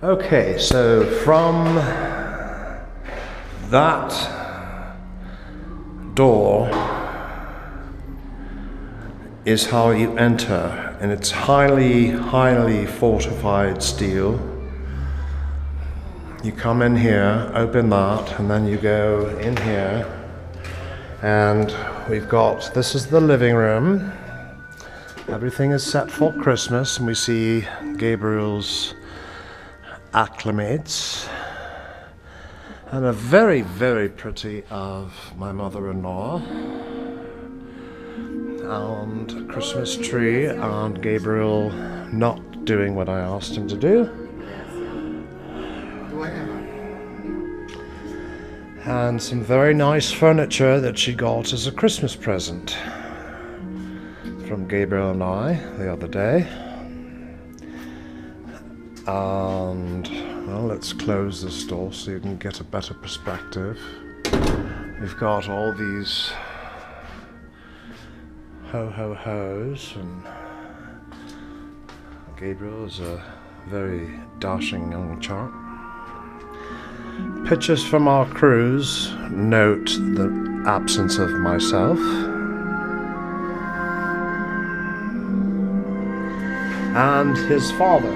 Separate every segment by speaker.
Speaker 1: Okay, so from that door is how you enter, and it's highly fortified steel. You come in here, open that, and then you go in here, and we've got, this is the living room. Everything is set for Christmas, and we see Gabriel's acclimates, and a very pretty of my mother-in-law, and a Christmas tree, and Gabriel not doing what I asked him to do. And some very nice furniture that she got as a Christmas present from Gabriel and I the other day. And well, let's close this door so you can get a better perspective. We've got all these ho-ho-hos, and Gabriel is a very dashing young chap. Pictures from our cruise note the absence of myself. And his father,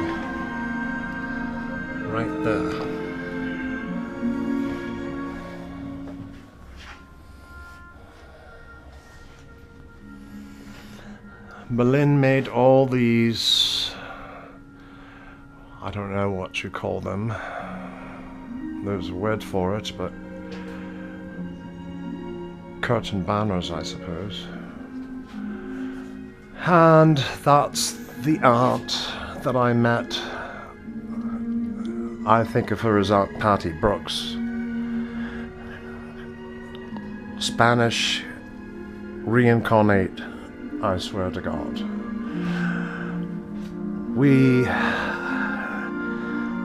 Speaker 1: right there. Berlin made all these, I don't know what you call them. There's a word for it, but curtain banners, I suppose. And that's the aunt that I met. I think of her as Aunt Patty Brooks. Spanish reincarnate, I swear to God. We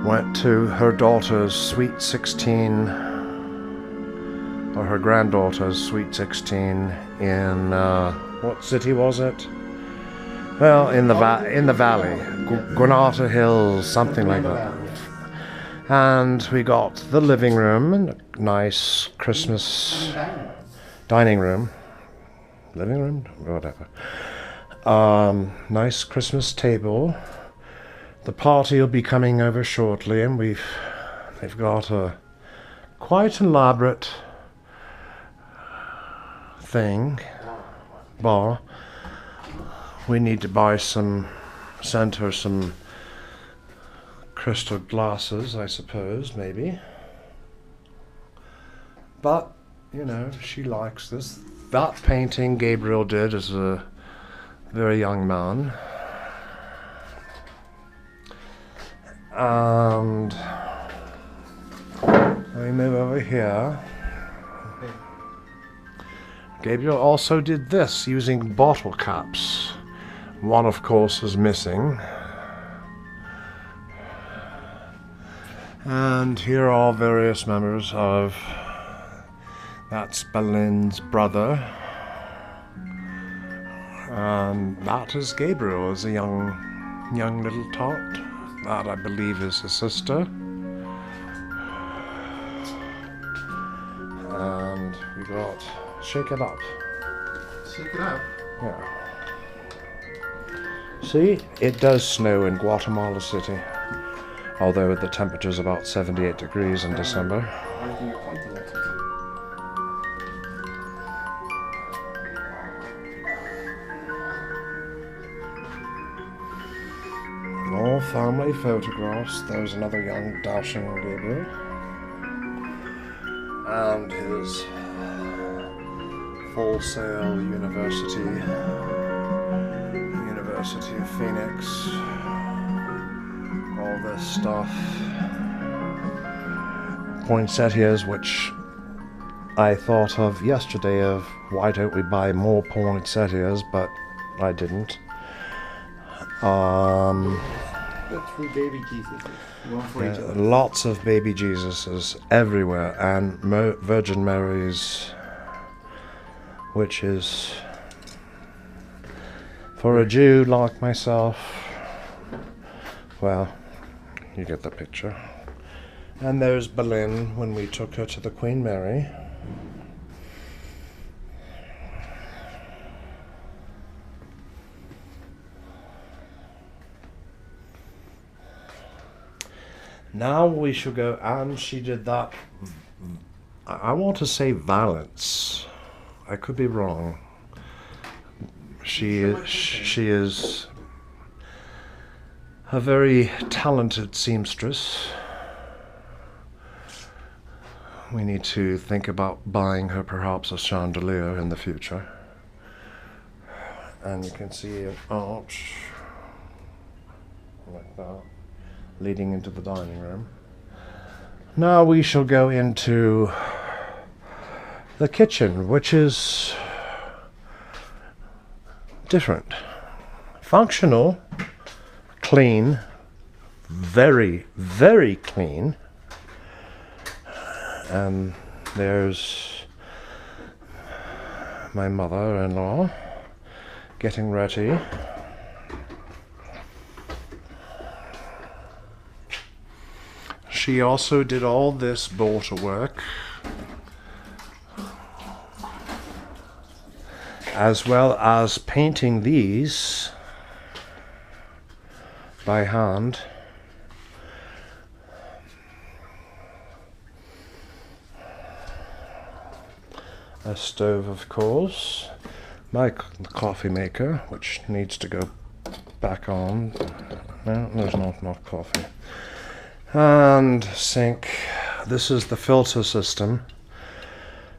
Speaker 1: went to her daughter's Sweet 16, or her granddaughter's Sweet 16 in, what city was it? Well, in the valley, Granada Hills, something like that. And we got the living room, and a nice Christmas dining room. Living room? Whatever. Nice Christmas table. The party will be coming over shortly, and they've got a quite elaborate bar. We need to send her some crystal glasses, I suppose, maybe. But, you know, she likes this. That painting Gabriel did as a very young man. And let me move over here. Gabriel also did this using bottle caps. One, of course, is missing. And here are various members of, that's Berlin's brother. And that is Gabriel as a young little tot. That, I believe, is his sister. And we got Shake It Up.
Speaker 2: Shake It Up?
Speaker 1: Yeah. See, it does snow in Guatemala City, although the temperature's about 78 degrees in December. All family photographs. There's another young dashing Gabriel. And his Full Sail University of Phoenix. All this stuff. Poinsettias, which I thought of yesterday of why don't we buy more poinsettias, but I didn't.
Speaker 2: That's for baby Jesus. One for each other.
Speaker 1: Lots of baby Jesuses everywhere, and Virgin Marys, which is, for a Jew like myself, well, you get the picture. And there's Boleyn when we took her to the Queen Mary. Now we shall go, and she did that, I want to say Valence. I could be wrong. She is a very talented seamstress. We need to think about buying her perhaps a chandelier in the future. And you can see an arch like that, leading into the dining room. Now we shall go into the kitchen, which is different. Functional, clean, very, very clean. And there's my mother-in-law getting ready. She also did all this border work, as well as painting these by hand. A stove, of course. My coffee maker, which needs to go back on. No, there's not coffee. And sink. This is the filter system,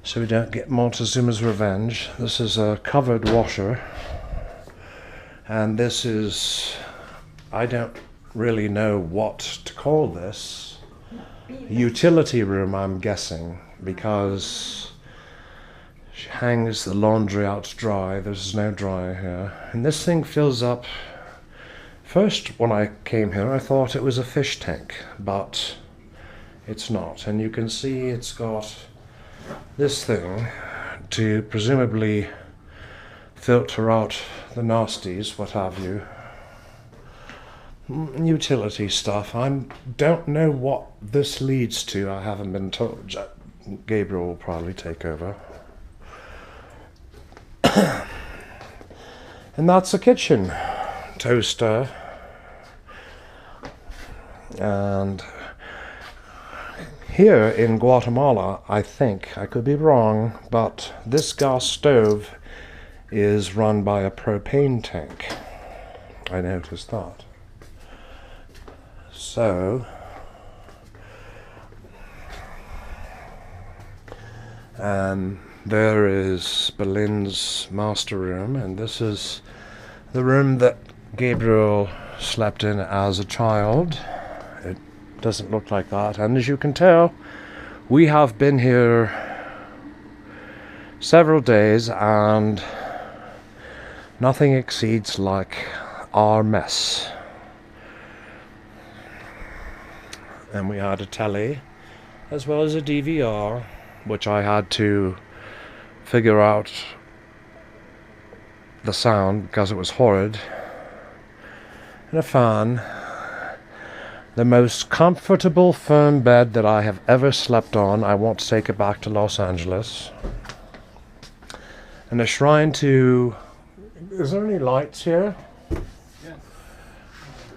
Speaker 1: so we don't get Montezuma's revenge. This is a covered washer, and this is, I don't really know what to call this. Utility room, I'm guessing, because she hangs the laundry out to dry. There's no dryer here, and this thing fills up. First, when I came here, I thought it was a fish tank, but it's not. And you can see it's got this thing to presumably filter out the nasties, what have you. Utility stuff. I don't know what this leads to. I haven't been told. Gabriel will probably take over. And that's the kitchen. Toaster. And here in Guatemala, I think, I could be wrong, but this gas stove is run by a propane tank. I noticed that. So, there is Boleyn's master room, and this is the room that Gabriel slept in as a child. It doesn't look like that, and as you can tell, we have been here several days, and nothing exceeds like our mess. And we had a telly, as well as a DVR, which I had to figure out the sound because it was horrid, and a fan. The most comfortable firm bed that I have ever slept on. I want to take it back to Los Angeles. And a shrine to... Is there any lights here?
Speaker 2: Yes.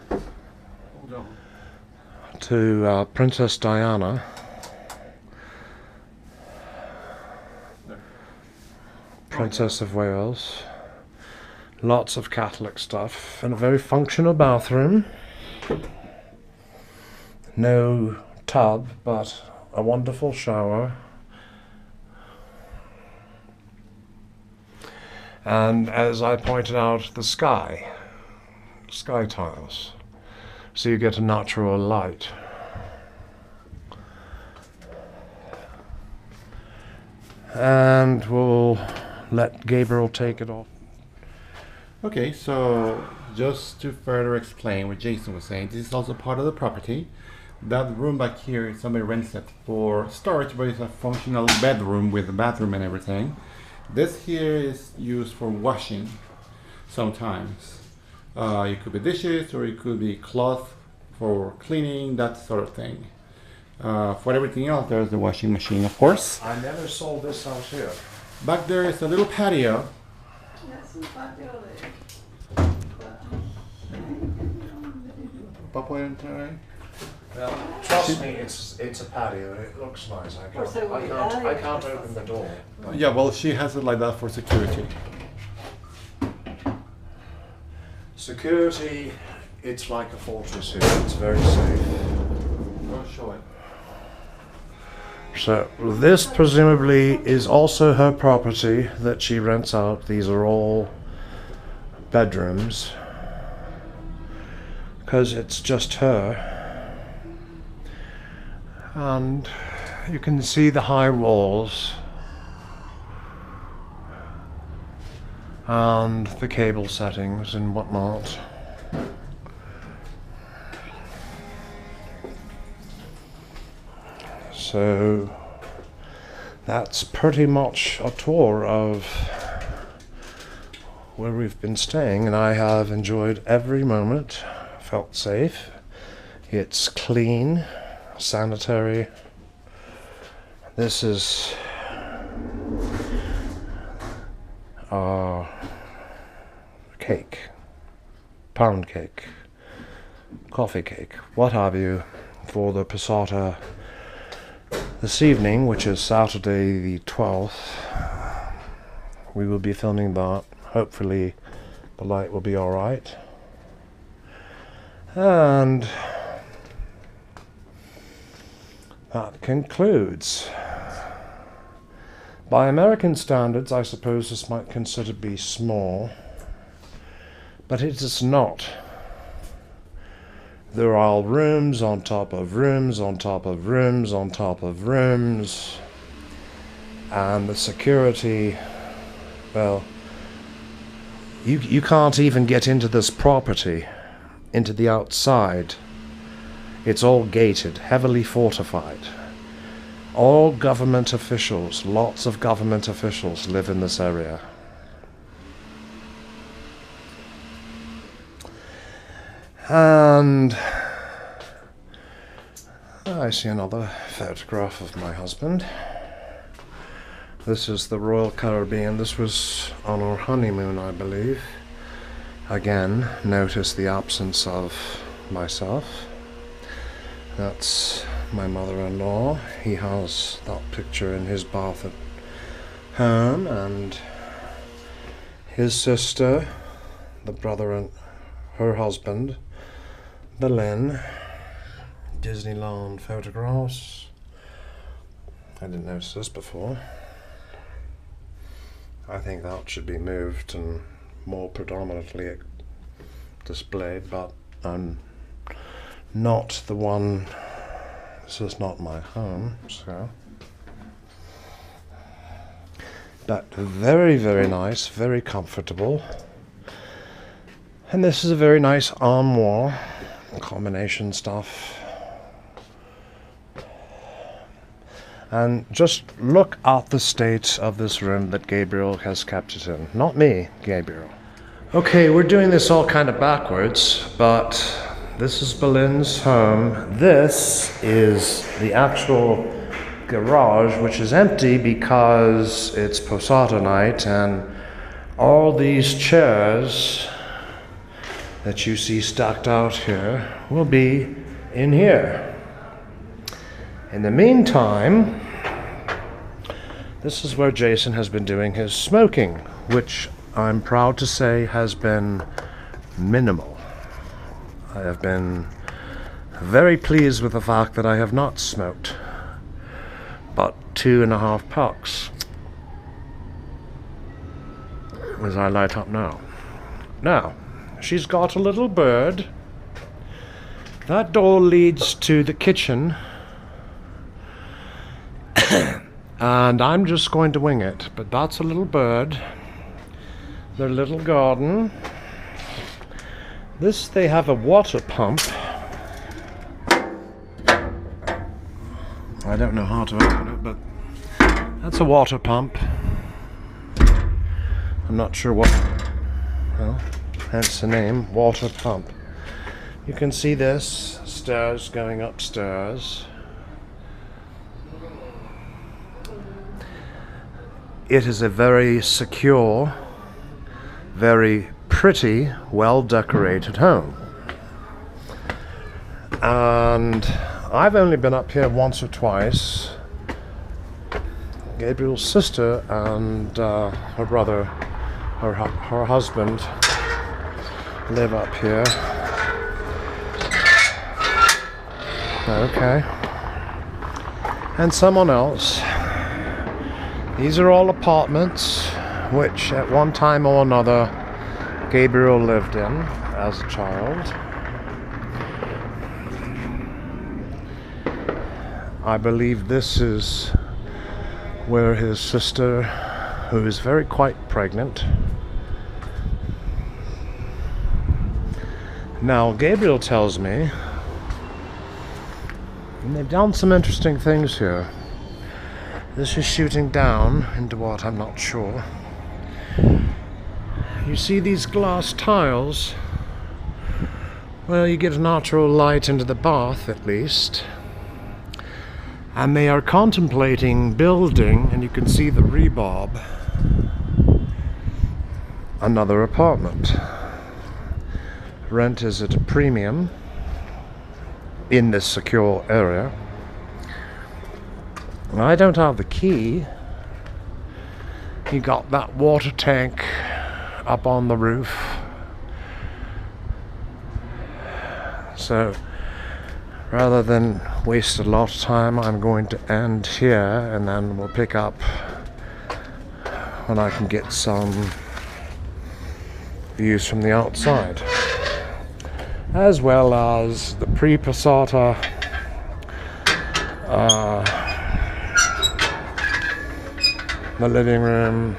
Speaker 2: Hold on.
Speaker 1: To Princess Diana.
Speaker 2: There.
Speaker 1: Princess of Wales. Lots of Catholic stuff. And a very functional bathroom. No tub, but a wonderful shower. And as I pointed out, the sky tiles. So you get a natural light. And we'll let Gabriel take it off.
Speaker 2: Okay, so just to further explain what Jason was saying, this is also part of the property. That room back here, somebody rents it for storage, but it's a functional bedroom with a bathroom and everything. This here is used for washing sometimes. It could be dishes or it could be cloth, for cleaning, that sort of thing. For everything else, there's the washing machine, of course.
Speaker 1: I never saw this out here.
Speaker 2: Back there is a little patio.
Speaker 1: Well, trust me, it's a patio. It looks nice. I can't open the door.
Speaker 2: Yeah, well, she has it like that for security.
Speaker 1: Security, it's like a fortress here. It's very safe.
Speaker 2: I'll show it.
Speaker 1: So this presumably is also her property that she rents out. These are all bedrooms because it's just her. And you can see the high walls and the cable settings and whatnot. So that's pretty much a tour of where we've been staying, and I have enjoyed every moment. Felt safe. It's clean, sanitary. This is cake, pound cake, coffee cake, what have you, for the passata this evening, which is Saturday the 12th. We will be filming that. Hopefully the light will be alright. And that concludes. By American standards, I suppose this might consider to be small, but it is not. There are rooms on top of rooms on top of rooms on top of rooms, and the security, well, you can't even get into this property, into the outside. It's all gated, heavily fortified. All government officials, lots of government officials live in this area. And I see another photograph of my husband. This is the Royal Caribbean. This was on our honeymoon, I believe. Again, notice the absence of myself. That's my mother-in-law. He has that picture in his bath at home, and his sister, the brother and her husband, Berlin, Disneyland photographs. I didn't notice this before. I think that should be moved and more predominantly displayed, but I'm not the one. This is not my home, so. But very, very nice, very comfortable. And this is a very nice armoire, combination stuff. And just look at the state of this room that Gabriel has kept it in. Not me, Gabriel. Okay, we're doing this all kind of backwards, but this is Berlin's home. This is the actual garage, which is empty because it's Posada night, and all these chairs that you see stacked out here will be in here. In the meantime, this is where Jason has been doing his smoking, which I'm proud to say has been minimal. I have been very pleased with the fact that I have not smoked but 2.5 packs as I light up now. Now, she's got a little bird. That door leads to the kitchen. And I'm just going to wing it, but that's a little bird. Their little garden. This, they have a water pump. I don't know how to open it, but that's a water pump. I'm not sure what, well, hence the name, water pump. You can see this stairs going upstairs. It is a very secure, very pretty, well-decorated home. And I've only been up here once or twice. Gabriel's sister and her brother, her husband, live up here. Okay. And someone else. These are all apartments which at one time or another Gabriel lived in as a child. I believe this is where his sister, who is very quite pregnant. Now Gabriel tells me, and they've done some interesting things here. This is shooting down into what I'm not sure. You see these glass tiles? Well, you get natural light into the bath at least. And they are contemplating building, and you can see the rebarb, another apartment. Rent is at a premium in this secure area. I don't have the key. You got that water tank up on the roof. So rather than waste a lot of time, I'm going to end here, and then we'll pick up when I can get some views from the outside, as well as the pre-passata the living room.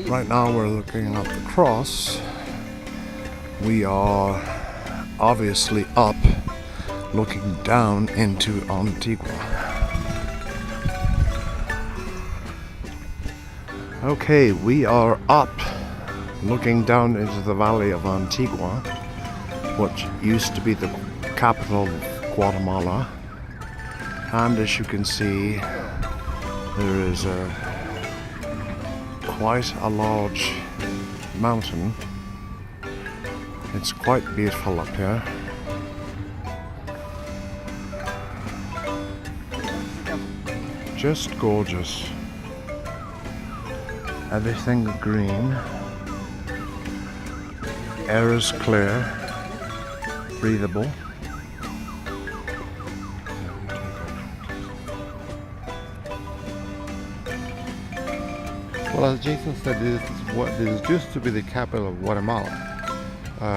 Speaker 1: Right now we're looking at the cross. We are obviously up, looking down into Antigua. Okay, we are up, looking down into the valley of Antigua, which used to be the capital of Guatemala. And as you can see, there is quite a large mountain. It's quite beautiful up here. Just gorgeous. Everything green. Air is clear, breathable.
Speaker 2: Well, as Jason said, this used to be the capital of Guatemala.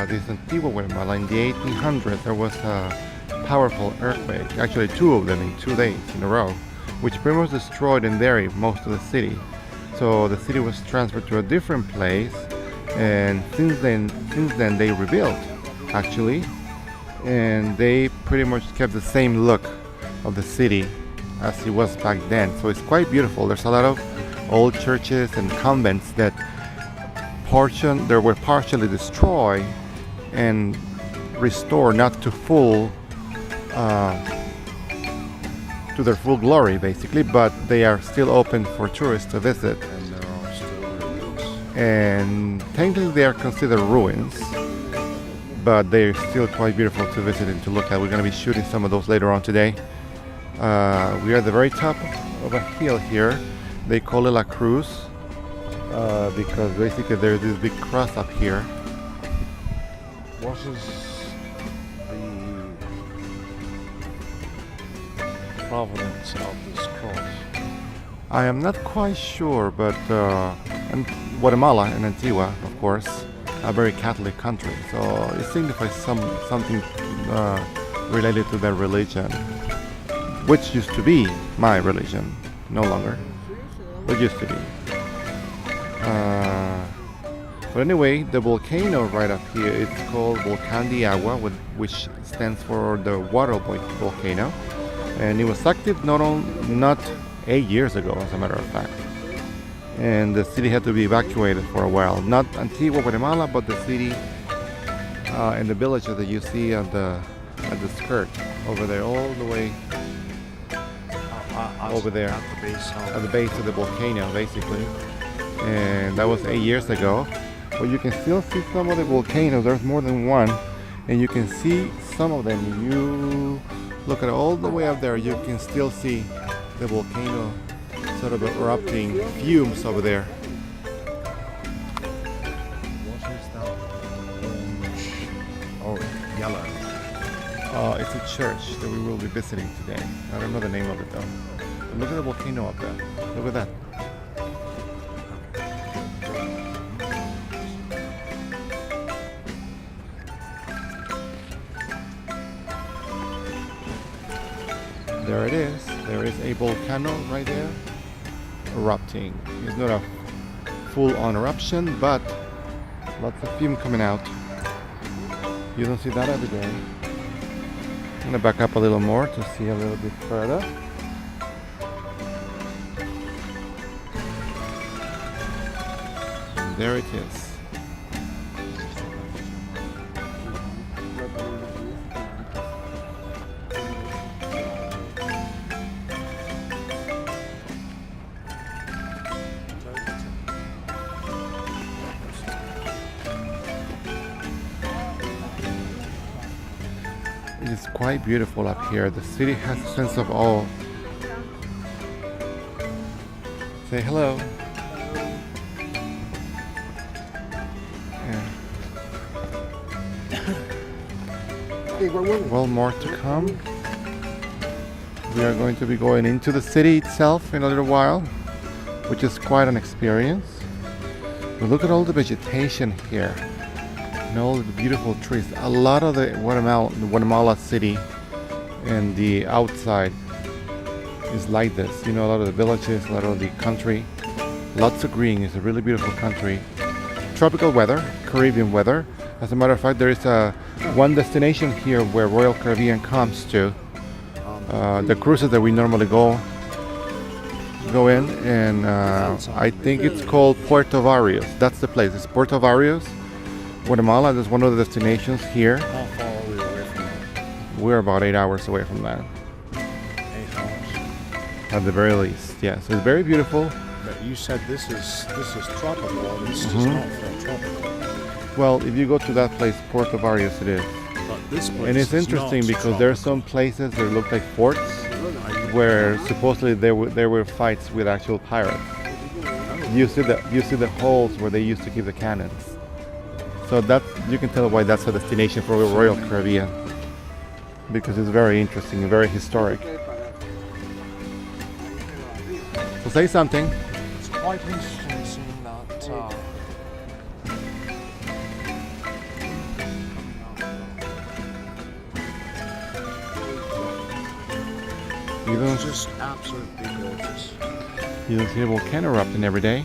Speaker 2: This is Antigua, Guatemala. In the 1800s, there was a powerful earthquake, actually two of them in 2 days in a row, which pretty much destroyed and buried most of the city. So the city was transferred to a different place, and since then they rebuilt, actually, and they pretty much kept the same look of the city as it was back then. So it's quite beautiful. There's a lot of old churches and convents that were partially destroyed and restored, not to their full glory, basically, but they are still open for tourists to visit.
Speaker 1: And there are still ruins.
Speaker 2: And technically they are considered ruins, but they're still quite beautiful to visit and to look at. We're going to be shooting some of those later on today. We are at the very top of a hill here. They call it La Cruz because basically there's this big cross up here.
Speaker 1: What is the provenance of this cross?
Speaker 2: I am not quite sure, but and Guatemala and Antigua, of course, a very Catholic country, so it signifies something related to their religion, which used to be my religion, no longer. It used to be. But anyway, the volcano right up here, it's called Volcán de Agua, which stands for the water volcano, and it was active not 8 years ago, as a matter of fact. And the city had to be evacuated for a while. Not Antigua, Guatemala, but the city and the villages that you see at the skirt over there, all the way over there at the base of the volcano, basically. And that was 8 years ago. But you can still see some of the volcanoes. There's more than one, and you can see some of them. You look at all the way up there, you can still see the volcano sort of erupting fumes over there.
Speaker 1: What is that orange? Oh, yellow.
Speaker 2: It's a church that we will be visiting today. I don't know the name of it though. But look at the volcano up there. Look at that. There it is. There is a volcano right there erupting. It's not a full-on eruption, but lots of fume coming out. You don't see that every day. I'm gonna back up a little more to see a little bit further. And there it is. It's quite beautiful up here. The city has a sense of awe. Say hello. Yeah. Well, more to come. We are going to be going into the city itself in a little while, which is quite an experience. But look at all the vegetation here. And all the beautiful trees. A lot of the Guatemala city and the outside is like this. You know, a lot of the villages, a lot of the country. Lots of green. It's a really beautiful country. Tropical weather, Caribbean weather. As a matter of fact, there is one destination here where Royal Caribbean comes to. The cruises that we normally go in, and I think it's called Puerto Barrios. That's the place. It's Puerto Barrios, Guatemala. That's one of the destinations here.
Speaker 1: How far are we away from that?
Speaker 2: We're about 8 hours away from that.
Speaker 1: 8 hours.
Speaker 2: At the very least, yes. It's very beautiful.
Speaker 1: But you said this is tropical. This does not feel tropical.
Speaker 2: Well, if you go to that place, Puerto Barrios, it is.
Speaker 1: But this place
Speaker 2: And it's
Speaker 1: is
Speaker 2: interesting
Speaker 1: not
Speaker 2: because there are
Speaker 1: tropical.
Speaker 2: some places that look like forts where supposedly there were fights with actual pirates. You see the holes where they used to keep the cannons. So that you can tell why that's a destination for Royal Caribbean, because it's very interesting and very historic. So say something.
Speaker 1: It's quite interesting seeing that.
Speaker 2: You don't
Speaker 1: It's just absolutely gorgeous.
Speaker 2: You don't see a volcano erupting every day.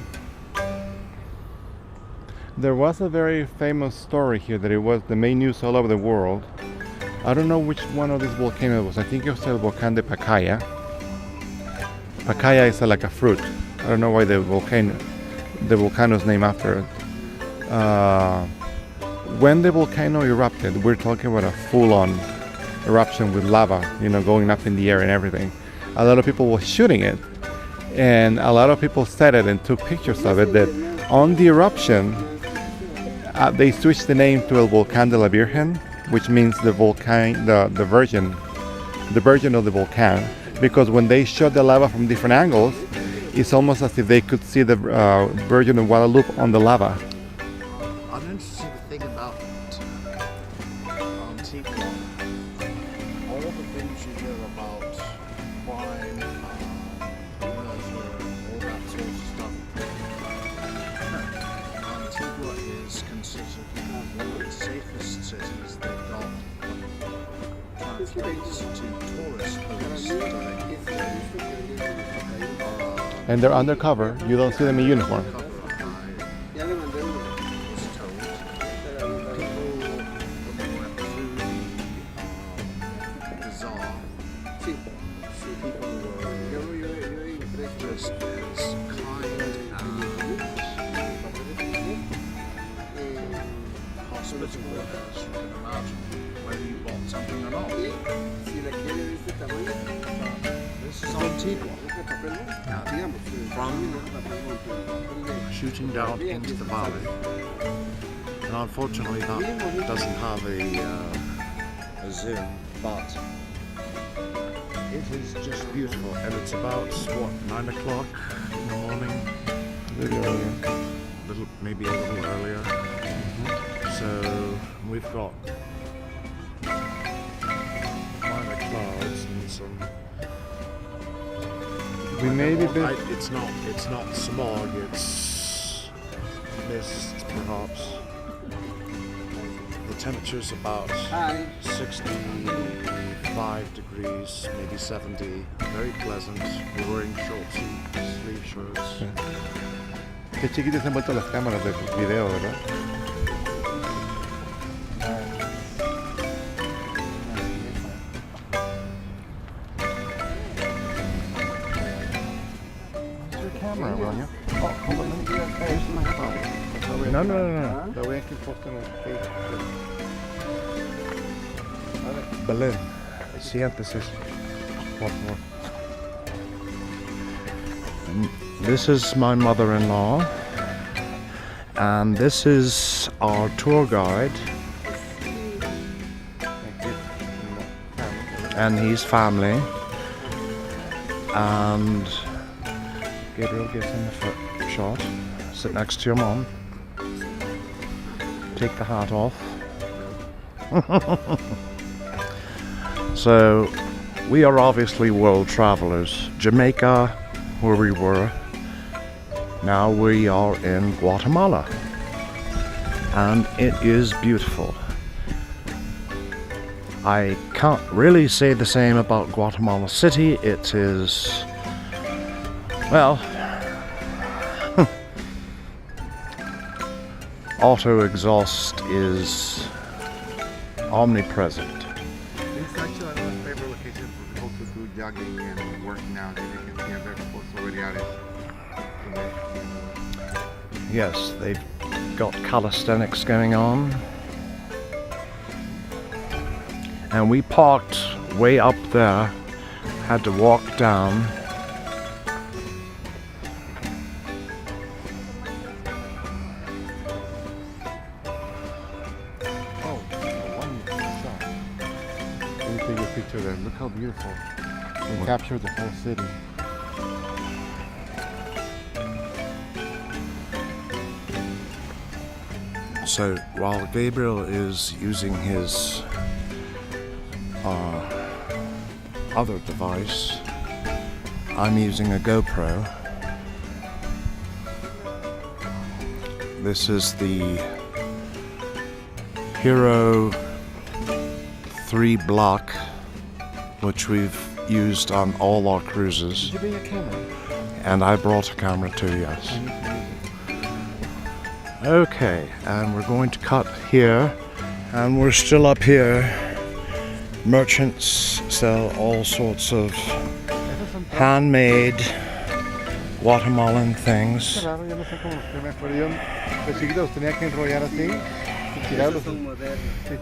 Speaker 2: There was a very famous story here that it was the main news all over the world. I don't know which one of these volcanoes it was. I think it was El Volcán de Pacaya. Pacaya is like a fruit. I don't know why the volcano is named after it. When the volcano erupted, we're talking about a full-on eruption with lava, going up in the air and everything. A lot of people were shooting it, and a lot of people said it and took pictures of it. That on the eruption, they switched the name to El Volcán de la Virgen, which means the Virgin of the volcano, because when they shot the lava from different angles, it's almost as if they could see the Virgin of Guadalupe on the lava.
Speaker 1: An interesting thing about Antigua, all the things you hear about crime, murder, all that sort of stuff. Antigua is considered one of the safest cities. They've got translates to tourist police.
Speaker 2: And they're undercover. You don't see them in uniform.
Speaker 1: is kind and hospitable as you can imagine, whether you want something or not. This is Antigua, from shooting down into the valley. And unfortunately that doesn't have a zoom, but it is just beautiful, and it's about, what, 9 o'clock in the morning?
Speaker 2: Maybe earlier.
Speaker 1: Maybe a little earlier. So we've got minor clouds and some.
Speaker 2: We may be
Speaker 1: It's not smog. It's mist, perhaps. The temperature's about 65 degrees, maybe 70. Very pleasant. We're wearing short sleeve shirts.
Speaker 2: Qué chiquitas se han vuelto las cámaras de video, ¿verdad? Camera, will you? Oh, hold on, let me do that. Hey, this is my phone. No. Lo voy a post en el Facebook.
Speaker 1: Berlin. Siéntese, por favor. This is my mother-in-law, and this is our tour guide, and his family, and Gabriel gives him the foot shot. Sit next to your mom. Take the hat off. So, we are obviously world travelers. Jamaica, where we were. Now we are in Guatemala. And it is beautiful. I can't really say the same about Guatemala City. It is, well, auto exhaust is omnipresent.
Speaker 2: It's actually one of my favorite locations for people to do jogging and working out. You can see a vehicles already out it.
Speaker 1: Yes, they've got calisthenics going on. And we parked way up there, had to walk down.
Speaker 2: Oh, one shot. Let me take a picture there. Look how beautiful. We captured the whole city.
Speaker 1: So while Gabriel is using his other device, I'm using a GoPro. This is the Hero 3 block, which we've used on all our cruises.
Speaker 2: Did you bring a camera?
Speaker 1: And I brought a camera too, yes. Okay, and we're going to cut here, and we're still up here. Merchants sell all sorts of handmade Guatemalan things.
Speaker 2: Claro, yo no sé cómo los primeros, pero yo de chiquito los tenía que enrollar así y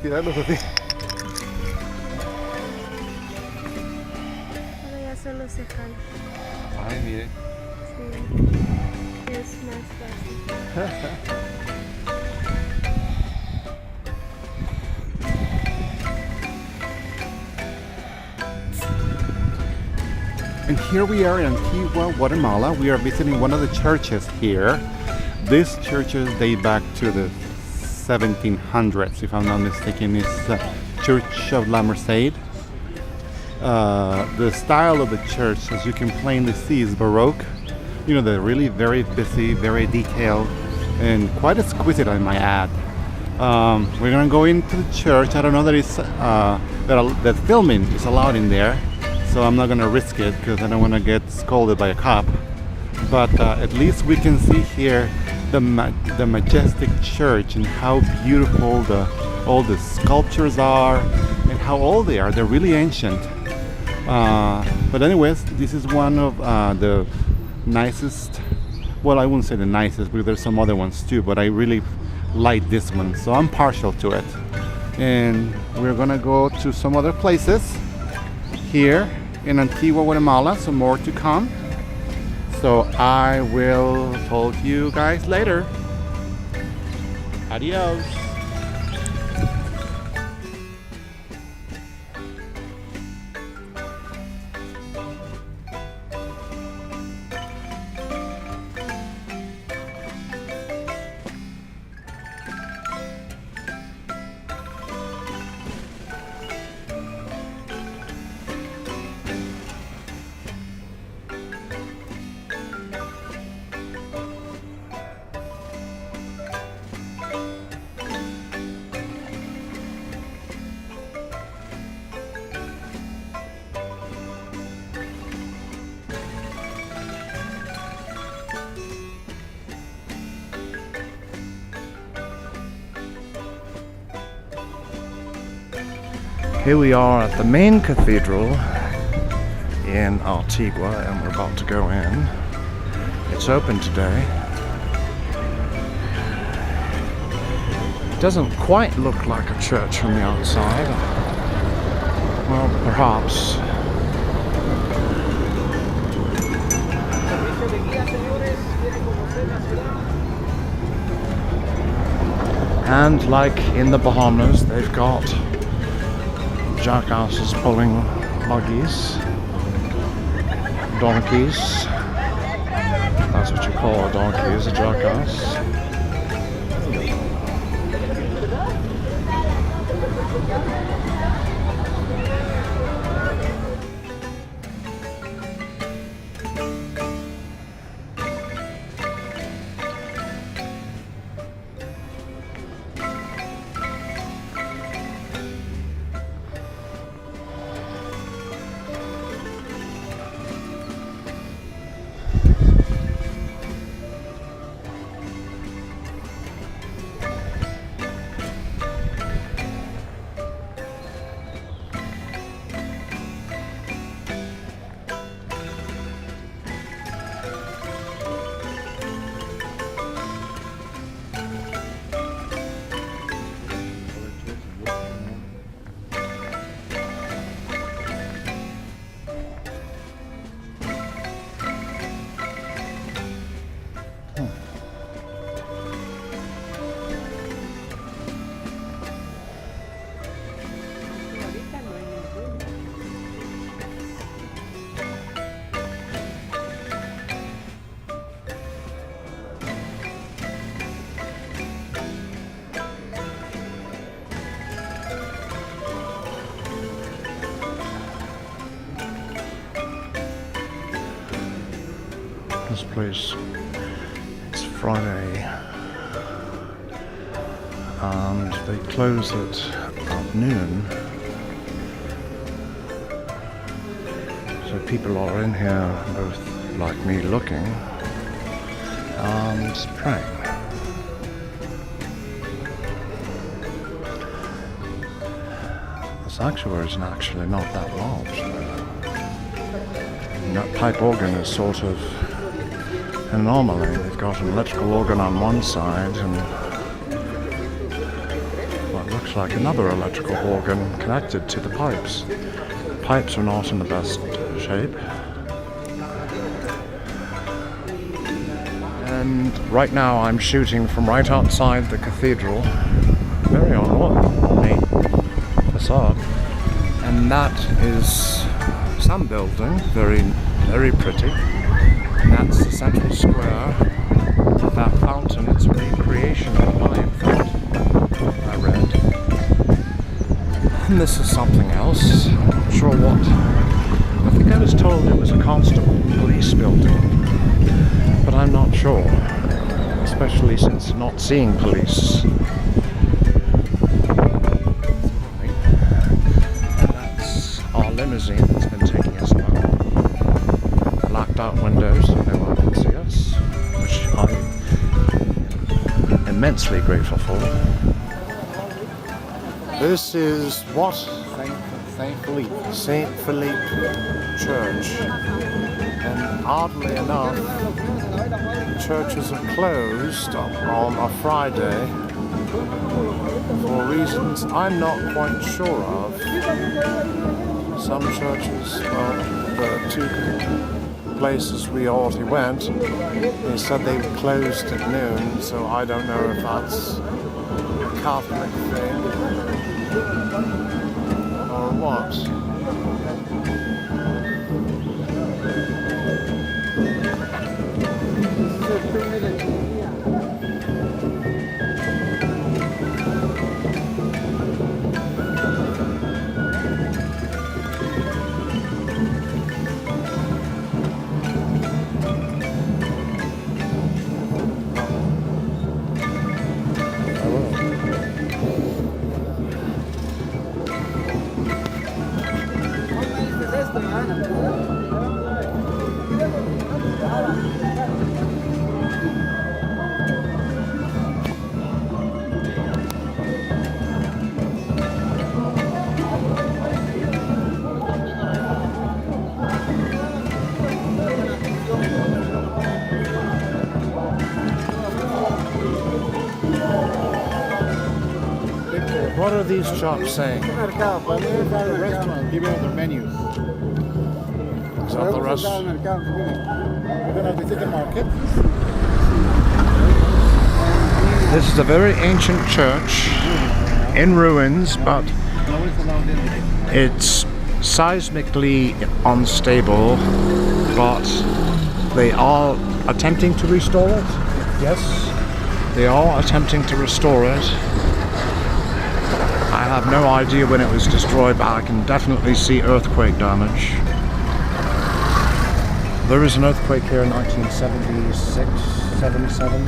Speaker 2: tirarlos así.
Speaker 3: Ahora ya solo se jala.
Speaker 2: Ay, mire.
Speaker 3: Sí, es más fácil.
Speaker 2: And here we are in Antigua, Guatemala. We are visiting one of the churches here. These churches date back to the 1700s, if I'm not mistaken. It's Church of La Merced. The style of the church, as you can plainly see, is Baroque. You know, they're really very busy, very detailed, and quite exquisite, I might add. We're gonna go into the church. I don't know that filming is allowed in there, so I'm not gonna risk it because I don't want to get scolded by a cop. But at least we can see here the majestic church and how beautiful all the sculptures are and how old they are. They're really ancient. But anyways, this is one of the nicest. Well, I wouldn't say the nicest because there's some other ones too, but I really like this one, so I'm partial to it. And we're gonna go to some other places here in Antigua, Guatemala, some more to come. So I will talk to you guys later. Adios.
Speaker 1: Here we are at the main cathedral in Antigua, and we're about to go in. It's open today. It doesn't quite look like a church from the outside. Well, perhaps. And like in the Bahamas, they've got jackasses pulling buggies, donkeys. That's what you call a donkey, is a jackass. This place, it's Friday and they close at noon, so people are in here, both like me looking and praying. The sanctuary is actually not that large. And that pipe organ is sort of an anomaly. They've got an electrical organ on one side and what looks like another electrical organ connected to the pipes. The pipes are not in the best shape. And right now I'm shooting from right outside the cathedral, very main facade, and that is some building, very, very pretty. And that's the central square. That fountain, it's a recreation of a Mayan fountain, I read. And this is something else. I'm not sure what. I think I was told it was a constable police building, but I'm not sure, especially since not seeing police. And that's our limousine that's been taking us home. Blacked out windows so no one can see us, which I'm immensely grateful for. This is what?
Speaker 2: Saint Philippe.
Speaker 1: Saint Philippe Church. And oddly enough, churches are closed on a Friday for reasons I'm not quite sure of. Some churches, well, the two places we already went, they said they were closed at noon, so I don't know if that's a Catholic thing or what. What are these shops saying?
Speaker 2: Restaurant, giving us their menus.
Speaker 1: Is that the rest?
Speaker 2: We're gonna visit the market.
Speaker 1: This is a very ancient church in ruins, but it's seismically unstable, but they are attempting to restore it. Yes, they are attempting to restore it. I have no idea when it was destroyed, but I can definitely see earthquake damage. There was an earthquake here in 1976, 77.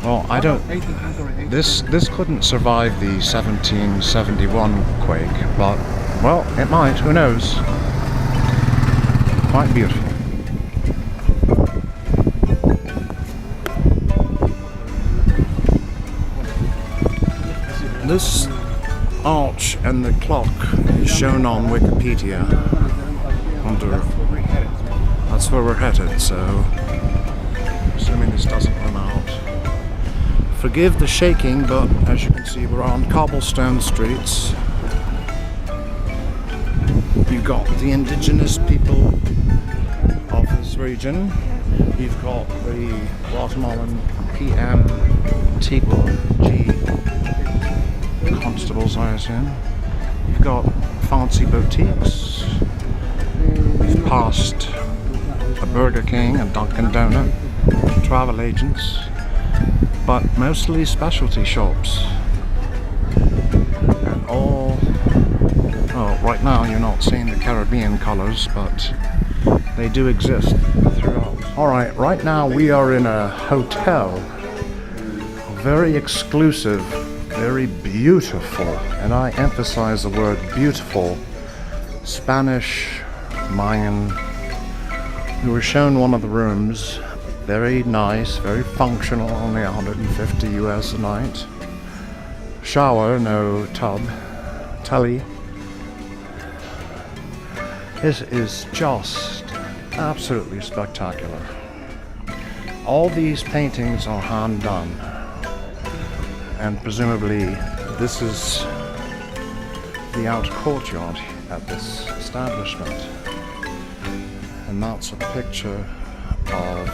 Speaker 1: Well, I don't. This couldn't survive the 1771 quake, but well, it might. Who knows? Quite beautiful. This arch and the clock is shown on Wikipedia under. That's where we're headed, so assuming this doesn't run out. Forgive the shaking, but as you can see, we're on cobblestone streets. You've got the indigenous people of this region. You've got the Guatemalan PMT constables, I assume. You've got fancy boutiques. We've passed a Burger King, a Dunkin' Donut, travel agents, but mostly specialty shops. And all, well, right now you're not seeing the Caribbean colors, but they do exist throughout. Alright, right now we are in a hotel, very exclusive, very beautiful, and I emphasize the word beautiful, Spanish Mayan. We were shown one of the rooms, very nice, very functional, only 150 US a night. Shower, no tub, telly. This is just absolutely spectacular. All these paintings are hand done. And presumably this is the outer courtyard at this establishment. And that's a picture of,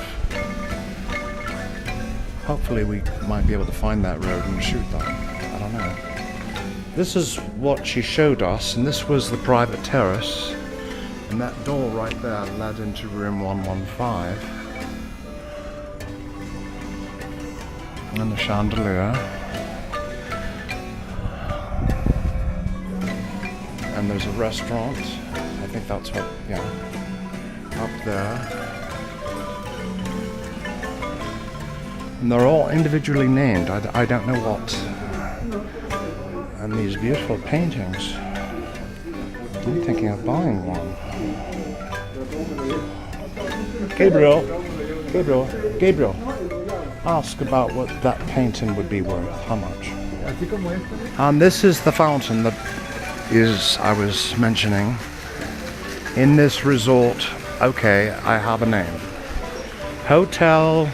Speaker 1: hopefully we might be able to find that road and shoot that. I don't know. This is what she showed us, and this was the private terrace. And that door right there led into room 115. And the chandelier. And there's a restaurant. I think that's what, yeah, up there. And they're all individually named. I don't know what. And these beautiful paintings. I'm thinking of buying one. Gabriel, ask about what that painting would be worth. How much?
Speaker 2: Así como esta.
Speaker 1: And this is the fountain that I was mentioning. In this resort, okay, I have a name. Hotel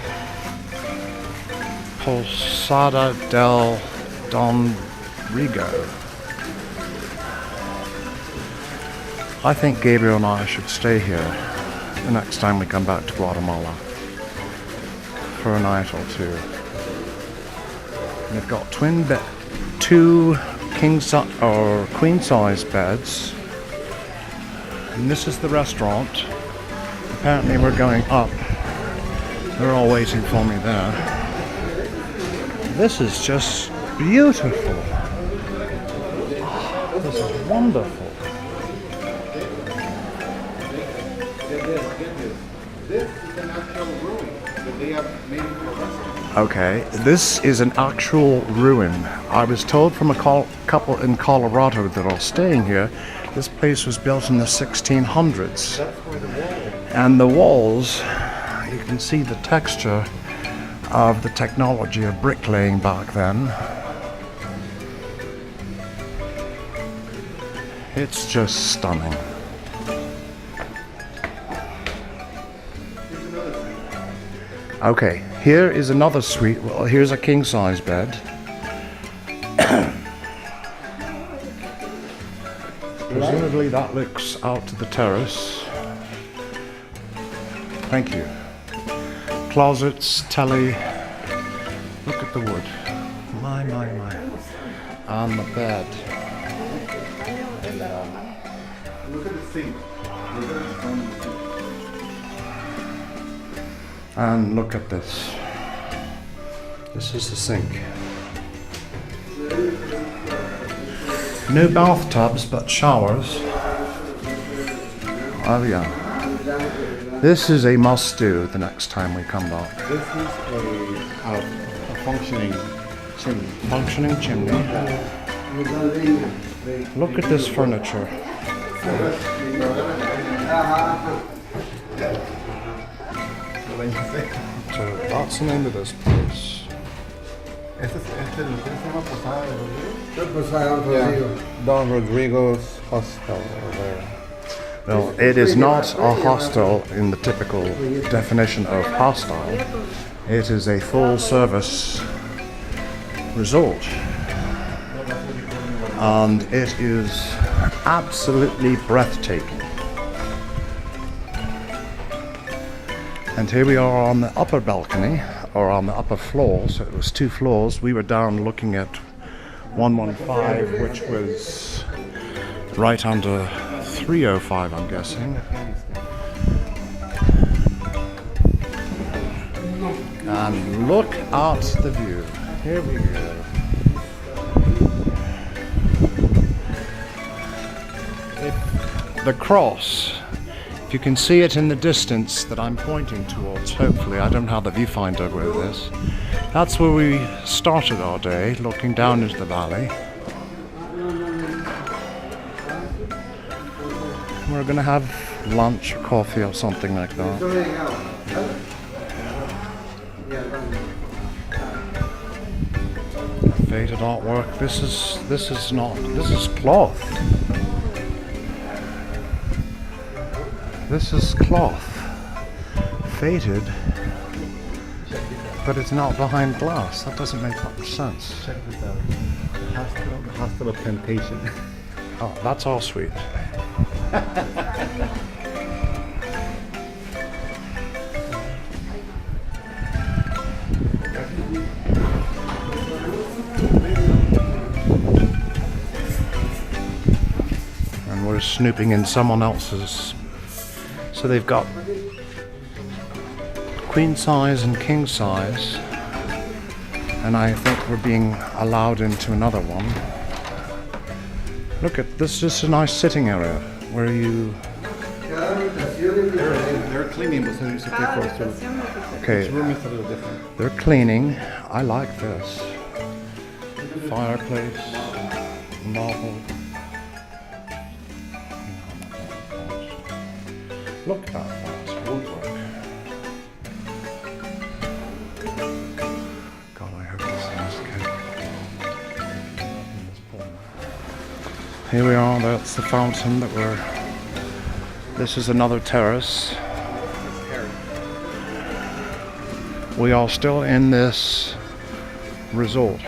Speaker 1: Posada del Don Rigo. I think Gabriel and I should stay here the next time we come back to Guatemala for a night or two. They've got two queen size beds, and this is the restaurant. Apparently we're going up. They're all waiting for me there. This is just beautiful. This is wonderful.
Speaker 2: This is an actual ruin that they have made for a restaurant.
Speaker 1: Okay, this is an actual ruin. I was told from a couple in Colorado that are staying here, this place was built in the 1600s.
Speaker 2: That's where the wall is.
Speaker 1: And the walls, you can see the texture of the technology of bricklaying back then. It's just stunning. Okay, here is another suite. Well, here's a king-size bed. Presumably that looks out to the terrace. Thank you. Closets, telly. Look at the wood. My. And the bed.
Speaker 2: Look at the sink.
Speaker 1: And look at this. This is the sink. No bathtubs, but showers. Oh yeah. This is a must-do the next time we come back.
Speaker 2: This is a functioning chimney.
Speaker 1: Functioning chimney. Look at this furniture. So that's the name of this place.
Speaker 2: Este se llama Posada de
Speaker 4: Rodrigo.
Speaker 2: Don Rodrigo's Hostel over there.
Speaker 1: Well, it is not a hostel in the typical definition of hostel. It is a full-service resort. And it is absolutely breathtaking. And here we are on the upper balcony, or on the upper floor, so it was 2 floors. We were down looking at 115, which was right under 305, I'm guessing. And look at the view. Here we go. The cross, if you can see it in the distance that I'm pointing towards, hopefully, I don't have the viewfinder with this. That's where we started our day, looking down into the valley. We're gonna have lunch or coffee or something like that. Faded artwork. This is cloth. This is cloth. Faded, but it's not behind glass. That doesn't make much sense.
Speaker 2: Check this out. Hospital Plantation.
Speaker 1: Oh, that's all sweet. And we're snooping in someone else's. So they've got queen size and king size, and I think we're being allowed into another one. Look at this, just a nice sitting area where you.
Speaker 2: They're cleaning, but it's okay for us to.
Speaker 1: Okay,
Speaker 2: This room is a little different.
Speaker 1: they're cleaning. I like this. Fireplace, marble. Look at that, that's woodwork. God, I hope this thing's good. Here we are, that's the fountain that we're... This is another terrace. We are still in this resort,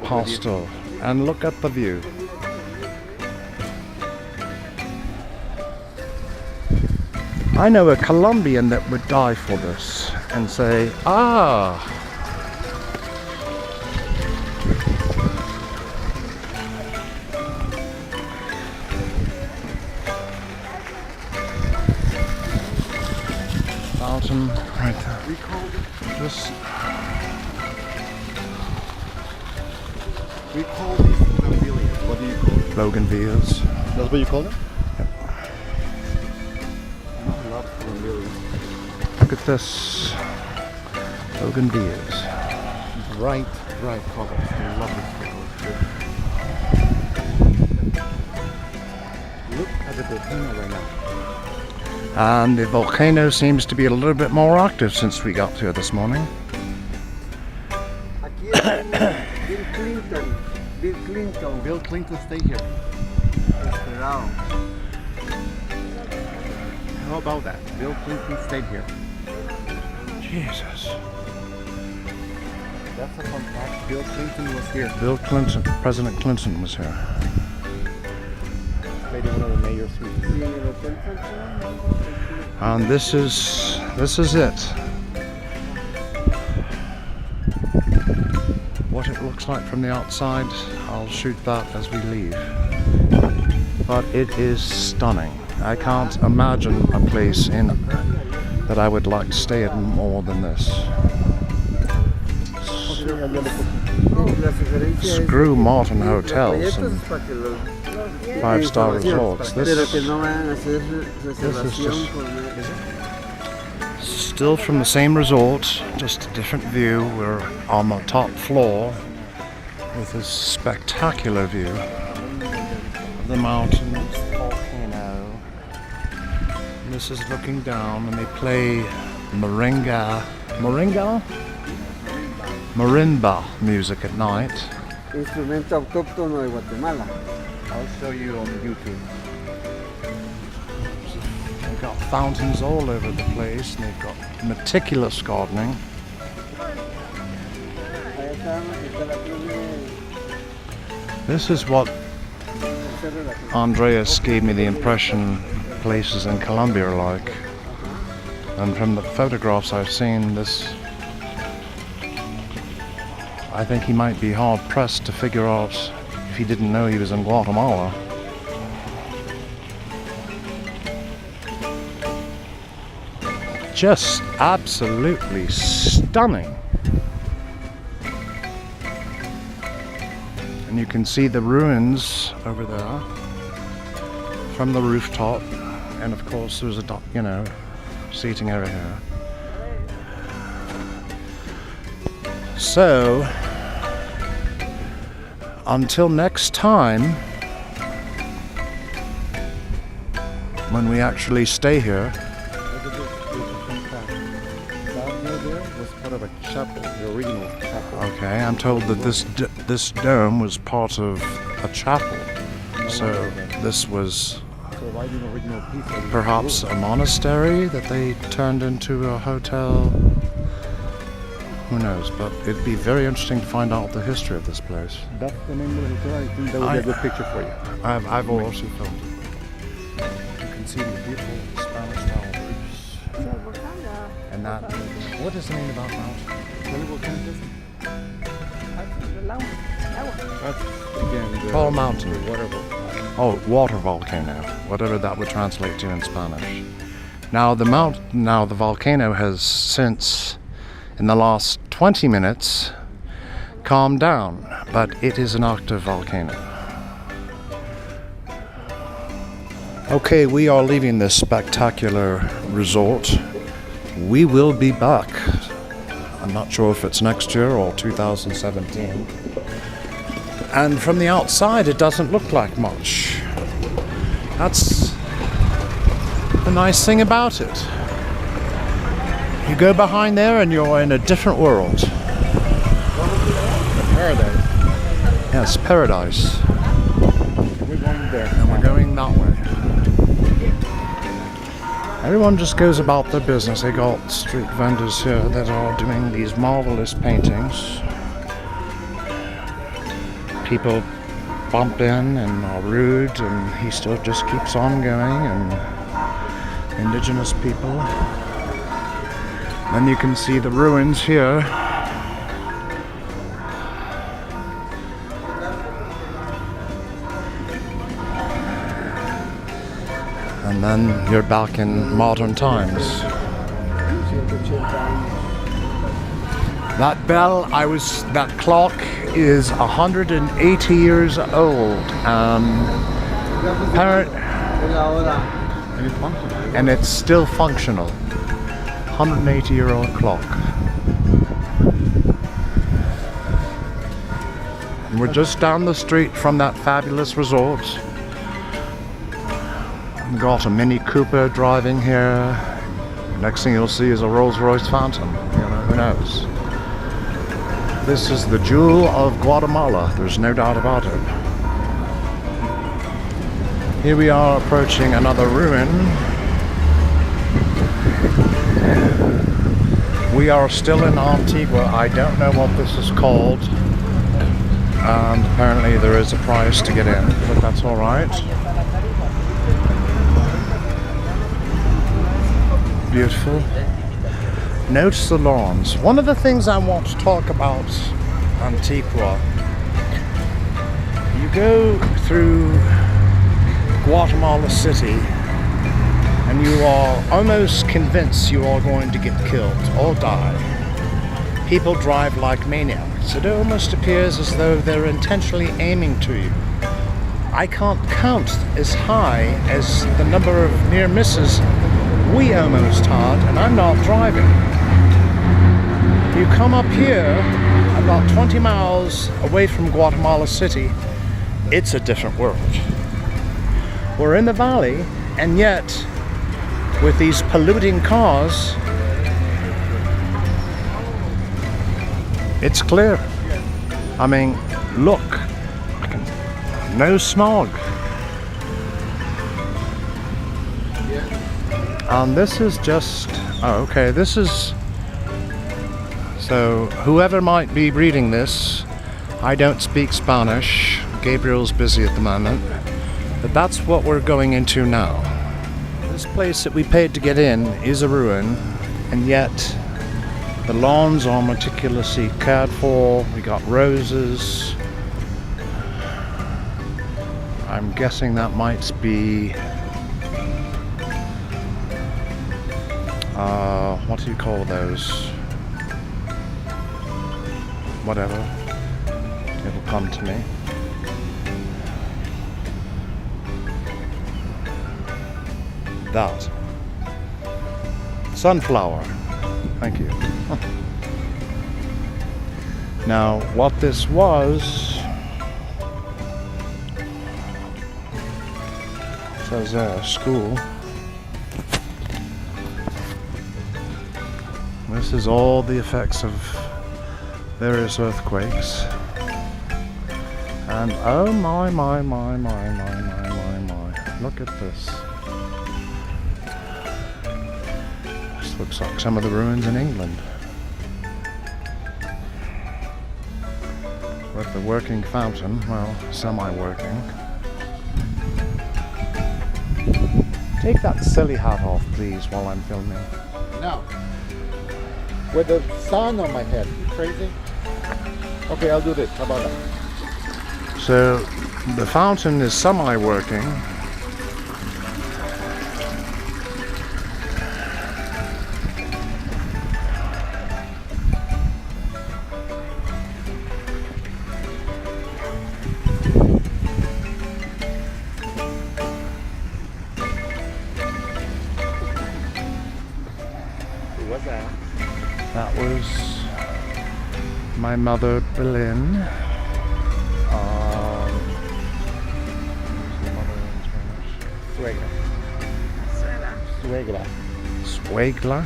Speaker 1: hostel, and look at the view. I know a Colombian that would die for this and say, ah! Fountain right there. Just
Speaker 2: We call these bougainvilleas. What do you call them?
Speaker 1: bougainvilleas.
Speaker 2: That's what you call them? I love bougainvilleas.
Speaker 1: Look at this. Bougainvilleas.
Speaker 2: Bright colors. I love this color. Look at the volcano right now.
Speaker 1: And the volcano seems to be a little bit more active since we got here this morning.
Speaker 4: Aquí es Bill Clinton. Bill Clinton.
Speaker 2: Bill Clinton stayed here.
Speaker 4: Esperado.
Speaker 2: How about that? Bill Clinton stayed here.
Speaker 1: Jesus.
Speaker 2: That's a fun fact. Bill Clinton was here.
Speaker 1: Bill Clinton, President Clinton was here.
Speaker 2: Maybe one of the mayor's suites.
Speaker 4: Y en el Hotel Central.
Speaker 1: And this is it. What it looks like from the outside, I'll shoot that as we leave. But it is stunning. I can't imagine a place that I would like to stay in more than this.
Speaker 4: La sugerencia es
Speaker 1: Screw Martin hotels
Speaker 4: proyectos
Speaker 1: and
Speaker 4: es para que los
Speaker 1: 5-star resorts.
Speaker 4: pero
Speaker 1: This
Speaker 4: que no vayan a hacer reservación
Speaker 1: just-
Speaker 4: por medio.
Speaker 1: still from the same resort, just a different view. We're on the top floor with this spectacular view of the mountains, the volcano. And this is looking down, and they play marimba music at night.
Speaker 4: Instrumento autóctono de Guatemala.
Speaker 2: I'll show you on YouTube.
Speaker 1: They've got fountains all over the place, and they've got meticulous gardening.
Speaker 4: Allá está la cruz de
Speaker 1: This is what
Speaker 4: Cerro de la Cruz.
Speaker 1: Andreas gave me the impression places in Colombia are like. And from the photographs I've seen, I think he might be hard pressed to figure out if he didn't know he was in Guatemala. Just absolutely stunning. And you can see the ruins over there from the rooftop, and of course there's a seating area here. So until next time, when we actually stay here,
Speaker 2: Was part of a chapel, the original chapel.
Speaker 1: okay, I'm told that this dome was part of a chapel. So this was
Speaker 2: Providing original piece.
Speaker 1: perhaps a monastery that they turned into a hotel. Who knows? But it'd be very interesting to find out the history of this place.
Speaker 2: That's the name of the hotel. I think that would be a good picture for you.
Speaker 1: I've also filmed it. You can see the beautiful Spanish-style roofs. And that. What is the name of that mountain?
Speaker 2: That's again the
Speaker 1: Tall Mountain.
Speaker 2: water.
Speaker 1: Oh, water volcano. Whatever that would translate to in Spanish. Now the volcano has since, in the last 20 minutes, calmed down, but it is an active volcano. Okay, we are leaving this spectacular resort. We will be back. I'm not sure if it's next year or 2017. And from the outside, it doesn't look like much. That's the nice thing about it. You go behind there and you're in a different world.
Speaker 2: Paradise.
Speaker 1: Yes, paradise.
Speaker 2: We're going
Speaker 4: there.
Speaker 1: And we're going that way. Everyone just goes about their business. They got street vendors here that are doing these marvelous paintings. People bump in and are rude, and he still just keeps on going, and indigenous people. Then you can see the ruins here. And then you're back in modern times. That bell, that clock is 180 years old. And it's still functional. 180-year-old clock. And we're just down the street from that fabulous resort. We've got a Mini Cooper driving here. Next thing you'll see is a Rolls-Royce Phantom. You know, who knows? This is the jewel of Guatemala. There's no doubt about it. Here we are approaching another ruin. We are still in Antigua. I don't know what this is called. And apparently there is a price to get in, but that's all right. Beautiful. Notice the lawns. One of the things I want to talk about Antigua, you go through Guatemala City and you are almost convinced you are going to get killed or die. People drive like maniacs. It almost appears as though they're intentionally aiming to you. I can't count as high as the number of near misses we almost had, and I'm not driving. You come up here, about 20 miles away from Guatemala City, it's a different world. We're in the valley, and yet, with these polluting cars, it's clear. I mean, look, no smog. And this is just, oh, okay, this is, so whoever might be reading this, I don't speak Spanish, Gabriel's busy at the moment, but that's what we're going into now. This place that we paid to get in is a ruin, and yet the lawns are meticulously cared for. We got roses. I'm guessing that might be what do you call those? Whatever. It'll come to me. That. Sunflower. Thank you. Now, what this was, says school. This is all the effects of various earthquakes. And oh my, look at this. This looks like some of the ruins in England. With the working fountain, well, semi-working. Take that silly hat off, please, while I'm filming.
Speaker 2: No. With the sun on my head. You crazy? Okay, I'll do this. How about that?
Speaker 1: So, the fountain is semi-working.
Speaker 2: What's that?
Speaker 1: That was my mother, Berlin.
Speaker 2: Suegra. Suegra.
Speaker 1: Suegra.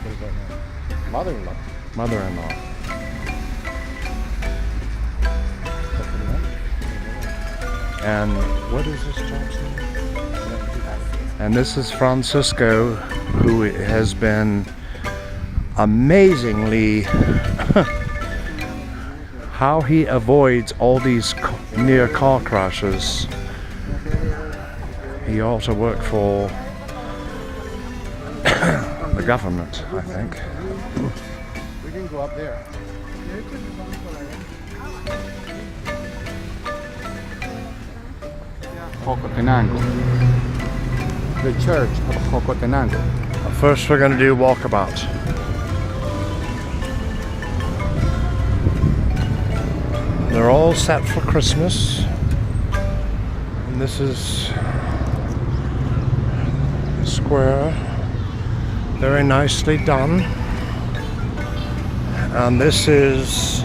Speaker 2: What is that name? Mother-in-law.
Speaker 1: Mother-in-law.
Speaker 2: That's what it is.
Speaker 1: And what is this chap's name? And this is Francisco, who has been amazingly how he avoids all these near car crashes. He also worked for the government, I think.
Speaker 2: We can go up there. Jocotenango. The church of Jocotenango.
Speaker 1: First we're going to do walkabout. They're all set for Christmas. And this is the square. Very nicely done. And this is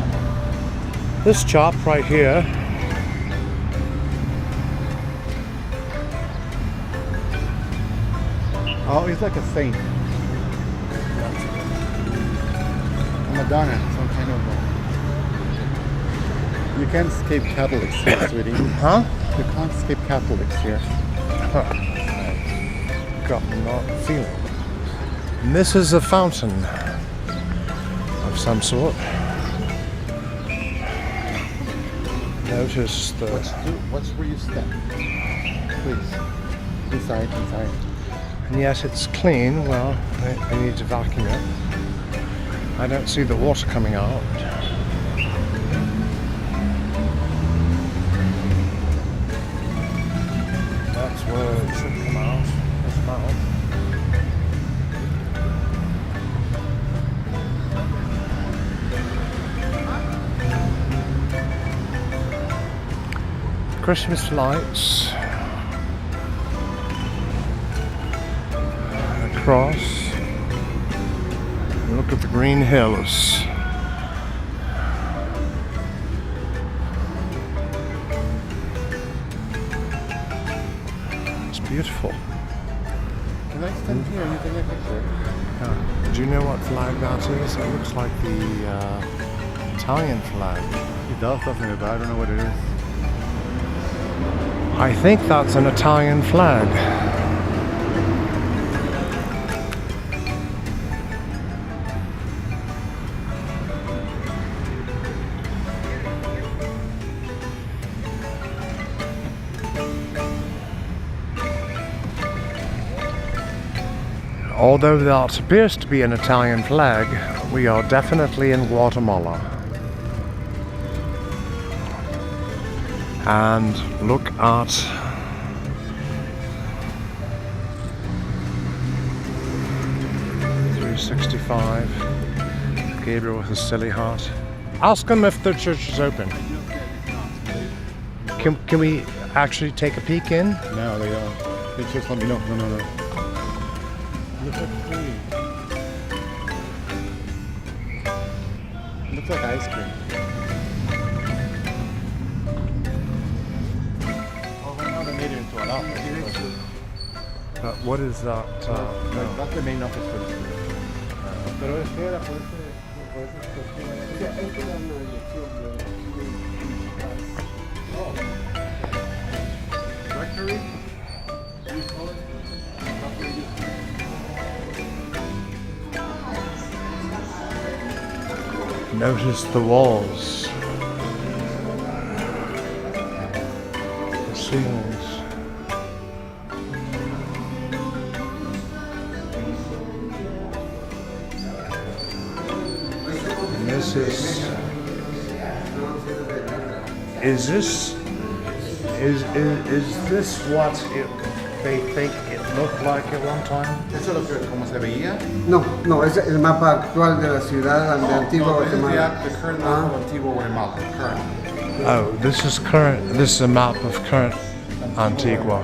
Speaker 1: this chap right here.
Speaker 2: Oh, he's like a saint. A Madonna, some kind of. You can't escape Catholics here, sweetie.
Speaker 1: Huh?
Speaker 2: You can't escape Catholics here.
Speaker 1: Got not feeling. And this is a fountain of some sort. Notice the.
Speaker 2: Watch where you step. Please. Inside.
Speaker 1: And yes, it's clean. Well, they need to vacuum it. I don't see the water coming out. That's where it should come out. This mouth. Christmas lights. Across. Look at the green hills. It's beautiful.
Speaker 2: Can I stand here and you take a picture?
Speaker 1: Do you know what flag that is? It looks like the Italian flag.
Speaker 2: It does, doesn't it? But I don't know what it is.
Speaker 1: I think that's an Italian flag. Although that appears to be an Italian flag, we are definitely in Guatemala. And look at .365. Gabriel with his silly heart. Ask him if the church is open. Can we actually take a peek in?
Speaker 2: No, they don't. They just let me know. No. Look at the tree. Looks like ice cream. Oh, right now they made it into an office.
Speaker 1: What is that?
Speaker 2: That's the main office for the school. Pero es que era por ese rectory? You call it?
Speaker 1: Notice the walls, the ceilings. And this is this what they think it looked like at one time?
Speaker 2: ¿Eso es lo que como se veía?
Speaker 4: No, es el mapa actual de la ciudad de Antigua Guatemala.
Speaker 2: The current map of Antigua Guatemala. Current.
Speaker 1: Oh, this is current. This is a map of current Antigua.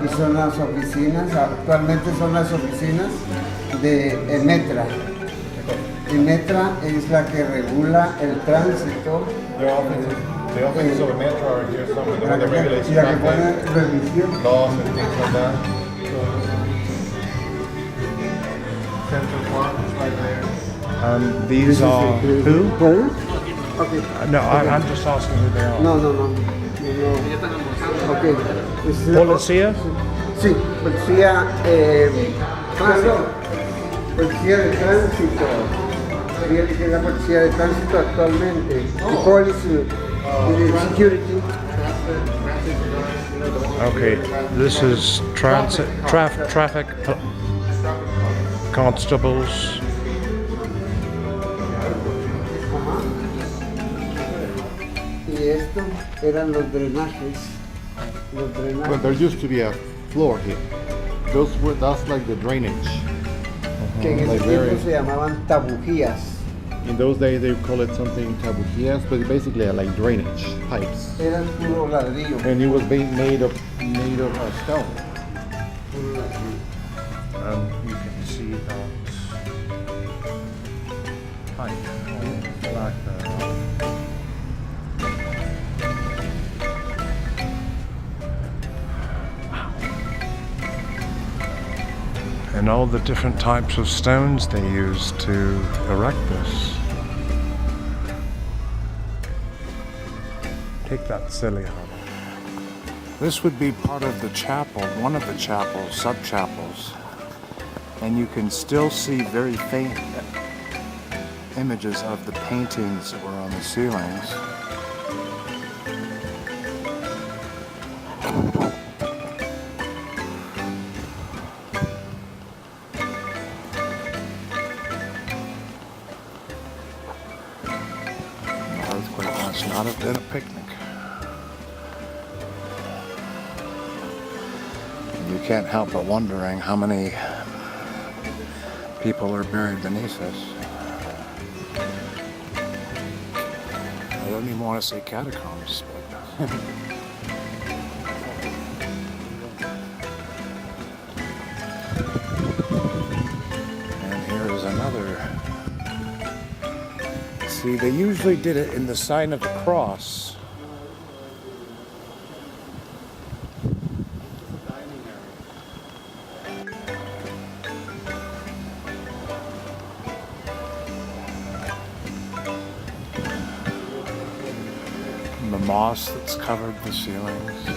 Speaker 4: Y son las oficinas, actualmente son las oficinas de Emetra. Emetra es la que regula el tránsito.
Speaker 2: The offices of Metro are here somewhere. The one that regulates
Speaker 4: Y la que pone revisión.
Speaker 2: laws and things like that. Central Park is right there.
Speaker 1: These are who?
Speaker 4: Okay.
Speaker 1: No, I'm just asking who they are.
Speaker 4: No. Ok. Es la-
Speaker 1: ¿Policía?
Speaker 4: Sí, policía, policía de tránsito. Sería que es la policía de tránsito actualmente. The police, the security.
Speaker 1: Okay, this is traffic constables.
Speaker 4: Y esto eran los drenajes. Los
Speaker 2: But
Speaker 4: drenajes.
Speaker 2: there used to be a floor here. That's like the drainage.
Speaker 4: Que en ese
Speaker 2: Like
Speaker 4: tiempo
Speaker 2: very-
Speaker 4: se llamaban tabujías.
Speaker 2: In those days they call it something tabujías, but basically like drainage pipes.
Speaker 4: Eran puro ladrillo.
Speaker 2: And it was being made of stone.
Speaker 1: And you can see that pipe back there. And all the different types of stones they used to erect this. Take that silly harbor. This would be part of the chapel, one of the chapels, sub-chapels. And you can still see very faint images of the paintings that were on the ceilings. The earthquake must not have been a picnic. You can't help but wondering how many people are buried beneath us. I don't even want to say catacombs, but and here is another. See, they usually did it in the sign of the cross. The moss that's covered the ceilings.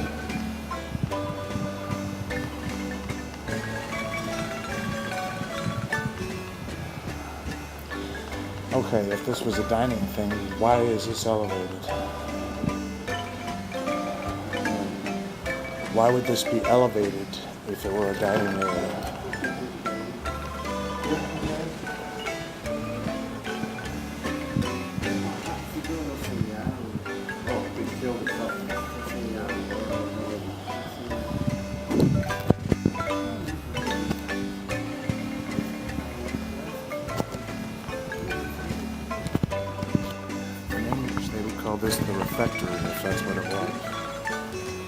Speaker 1: Okay, if this was a dining thing, why is this elevated? Why would this be elevated if it were a dining area? In English, they would call this the refectory, if that's what it was.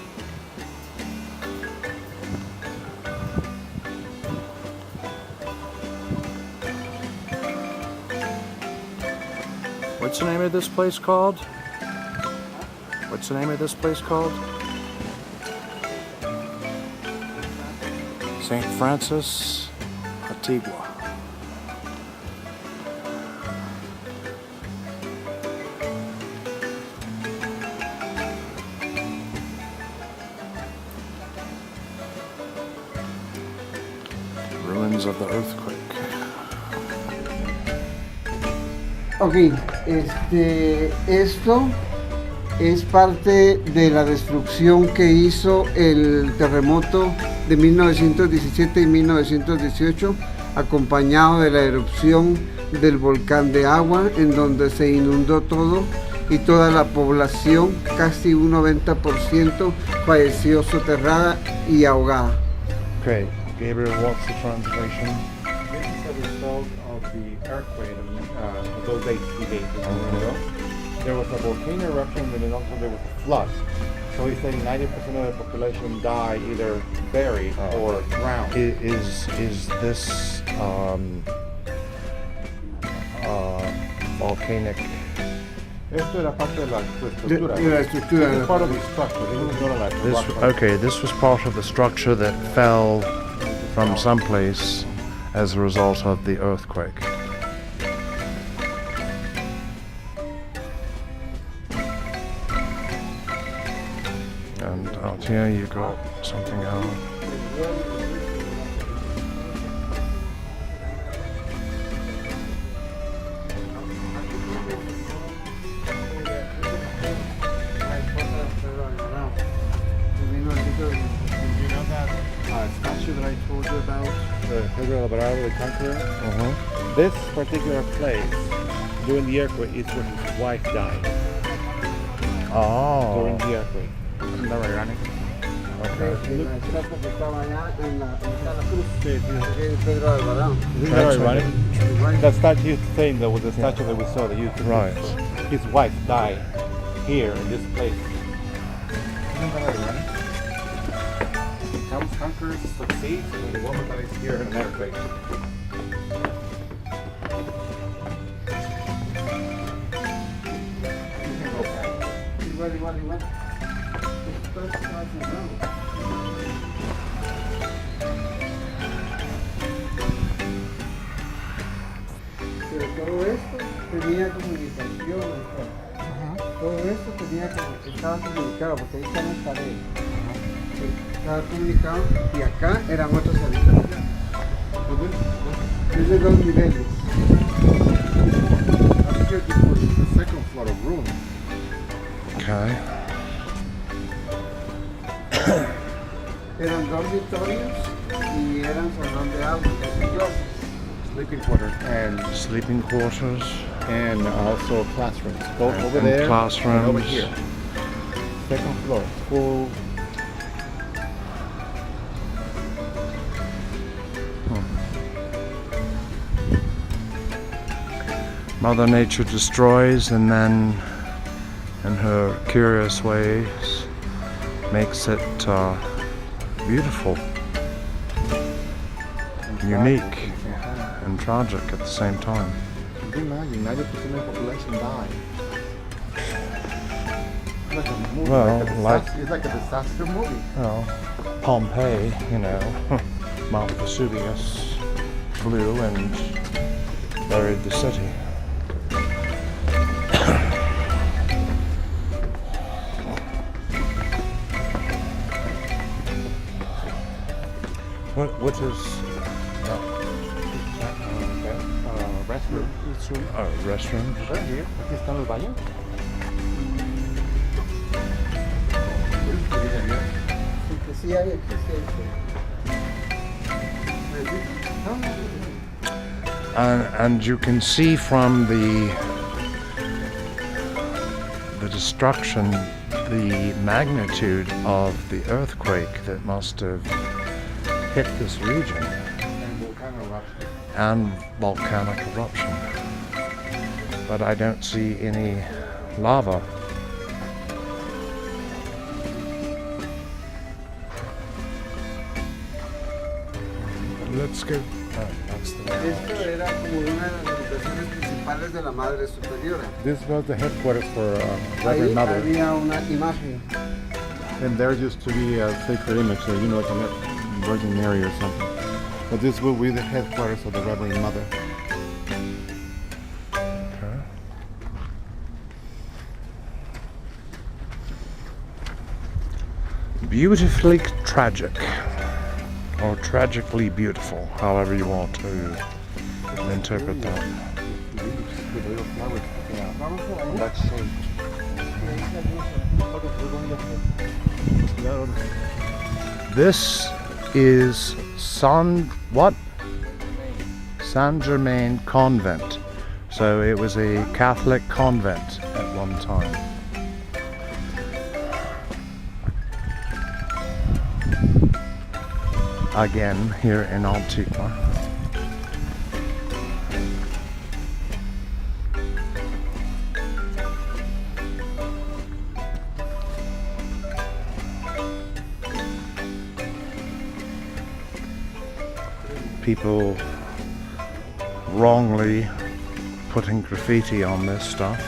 Speaker 1: What's the name of this place called? What's the name of this place called? St. Francis Antigua. Ruins of the earthquake.
Speaker 4: Ok, esto es parte de la destrucción que hizo el terremoto de 1917 y 1918, acompañado de la erupción del volcán de agua, en donde se inundó todo y toda la población, casi un 90%, falleció soterrada y ahogada.
Speaker 1: Okay, Gabriel, what's the translation?
Speaker 2: This is a result of the earthquake of those 80 days. There was a volcano eruption and then also there was a flood. So he's saying 90% of the population died either buried or drowned.
Speaker 1: Is this volcanic?
Speaker 2: Esto era parte de la estructura.
Speaker 4: De la estructura.
Speaker 2: This is part of the structure. This is not like a
Speaker 1: This
Speaker 2: rock.
Speaker 1: okay? This was part of the structure that fell from someplace as a result of the earthquake. And And out here you got something else.
Speaker 2: You know that statue that I told you about, the Gabriel, the conqueror? This particular place, during the earthquake, is where his wife died.
Speaker 1: Oh.
Speaker 2: During the earthquake. Isn't that ironic?
Speaker 1: Okay.
Speaker 4: La estatua que estaba allá en la cruz.
Speaker 2: Sí, sí.
Speaker 4: Que es Pedro Alvarado.
Speaker 2: Isn't that ironic?
Speaker 4: Right.
Speaker 2: That statue saying that was the statue that we saw that you took.
Speaker 1: Right.
Speaker 2: His wife died here in this place. Isn't that ironic? Comes conquers, succeeds, and the woman that is here in an earthquake.
Speaker 4: Igual. Esto está cerrado. Pero todo esto tenía comunicación. Todo esto estaba comunicado, porque ahí están las paredes. Estaba comunicado y acá eran otras habitaciones. Es de 2 niveles.
Speaker 2: That's here the second floor of room.
Speaker 1: Okay.
Speaker 4: Eran dormitorios y eran salón de aulas y clases.
Speaker 2: Sleeping quarters
Speaker 1: Sleeping quarters.
Speaker 2: and also classrooms. Both over
Speaker 1: And
Speaker 2: there
Speaker 1: classrooms.
Speaker 2: and over here. Second floor, full.
Speaker 1: Mother Nature destroys and then, in her curious ways, makes it beautiful, unique, and tragic at the same time.
Speaker 2: Can you imagine 90% of the population died? Like a movie,
Speaker 1: Well,
Speaker 2: it's like a disaster movie.
Speaker 1: Well, Pompeii, you know, Mount Vesuvius blew and buried the city. What is
Speaker 2: Restroom.
Speaker 1: restroom?
Speaker 2: Right here. Aquí están los baños.
Speaker 4: Porque sí hay aquí,
Speaker 1: And you can see from the destruction, the magnitude of the earthquake that must have hit this region and volcanic eruption. But I don't see any lava. Let's go. Oh, that's the way.
Speaker 4: Esto era como una de las habitaciones principales de la Madre Superiora.
Speaker 2: This was the headquarters for
Speaker 4: Ahí
Speaker 2: Reverend Mother.
Speaker 4: había una imagen.
Speaker 2: And there used to be a sacred image, so you know, like a Virgin Mary or something. But this will be the headquarters of the Reverend Mother.
Speaker 1: Okay. Beautifully tragic, or tragically beautiful, however you want to interpret that.
Speaker 2: With little flowers
Speaker 4: Vamos por ahí.
Speaker 2: that shape.
Speaker 1: This is San Germain Convent. So it was a Catholic convent at one time. Again, here in Antigua. People wrongly putting graffiti on this stuff.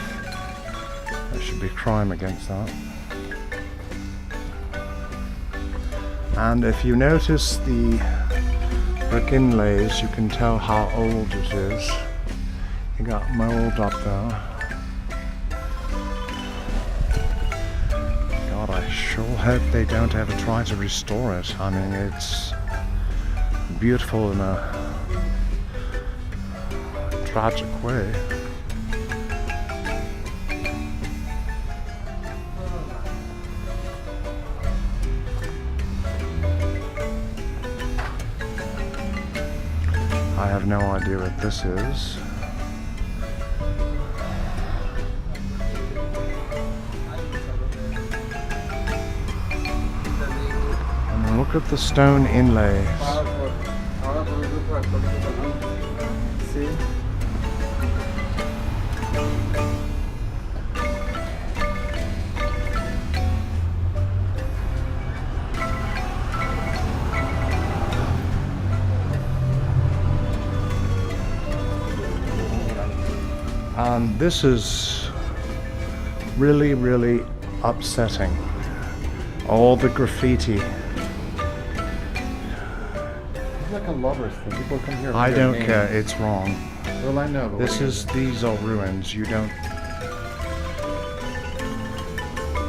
Speaker 1: There should be crime against that. And if you notice the brick inlays, you can tell how old it is. You got mold up there. God, I sure hope they don't ever try to restore it. I mean, it's beautiful in a tragic way. I have no idea what this is. And look at the stone inlays. And this is really, really upsetting. All the graffiti.
Speaker 2: It's like a lover's thing. People come here.
Speaker 1: I don't care, it's wrong.
Speaker 2: Well, I know. But
Speaker 1: These are ruins. You don't.